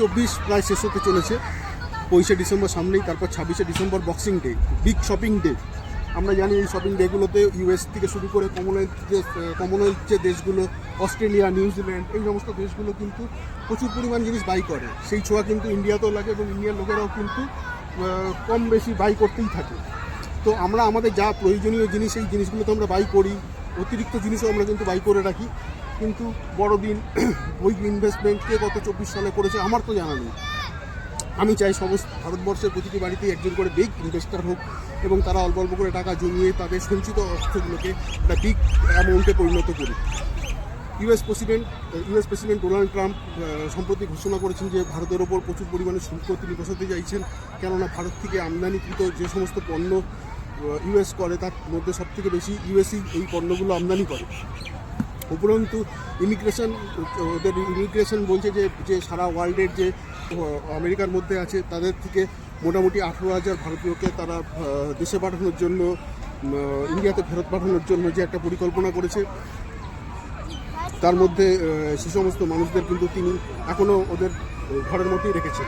2024 প্রায় শেষ হতে চলেছে। 25শে ডিসেম্বর সামনেই, তারপর 26শে December boxing day, big shopping day. আমরা জানি এই শপিং ডেগুলোতে ইউএস থেকে শুরু করে কমনওয়েলথ যে দেশগুলো, অস্ট্রেলিয়া, নিউজিল্যান্ড, এই সমস্ত দেশগুলো কিন্তু প্রচুর পরিমাণ জিনিস বাই করে। সেই ছোঁয়া কিন্তু ইন্ডিয়াতেও লাগে এবং ইন্ডিয়ার লোকেরাও কিন্তু কম বেশি বাই করতেই থাকে। তো আমরা আমাদের যা প্রয়োজনীয় জিনিস, এই জিনিসগুলো তো আমরা বাই করি, অতিরিক্ত জিনিসও আমরা কিন্তু বাই করে রাখি। কিন্তু বড়দিন ওই ইনভেস্টমেন্টকে গত 24 সালে করেছে আমার তো জানা নেই। আমি চাই সমস্ত ভারতবর্ষের প্রতিটি বাড়িতেই একজন করে বিগ ইনভেস্টার হোক এবং তারা অল্প অল্প করে টাকা জমিয়ে তাদের সঞ্চিত অর্থগুলোকে একটা বিগ অ্যামাউন্টে পরিণত করুক। ইউএস প্রেসিডেন্ট ডোনাল্ড ট্রাম্প সম্প্রতি ঘোষণা করেছেন যে ভারতের ওপর প্রচুর পরিমাণে শুল্ক তিনি বসাতে চাইছেন, কেননা ভারত থেকে আমদানিকৃত যে সমস্ত পণ্য ইউএস করে তার মধ্যে সবথেকে বেশি ইউএসই এই পণ্যগুলো আমদানি করে। উপরন্তু ওদের ইমিগ্রেশন বলছে যে সারা ওয়ার্ল্ডের যে আমেরিকার মধ্যে আছে তাদের থেকে মোটামুটি 18,000 ভারতীয়কে তারা দেশে পাঠানোর জন্য, ইন্ডিয়াতে ফেরত পাঠানোর জন্য যে একটা পরিকল্পনা করেছে, তার মধ্যে সে সমস্ত মানুষদের কিন্তু তিনি এখনও ওদের ঘরের মধ্যেই রেখেছেন।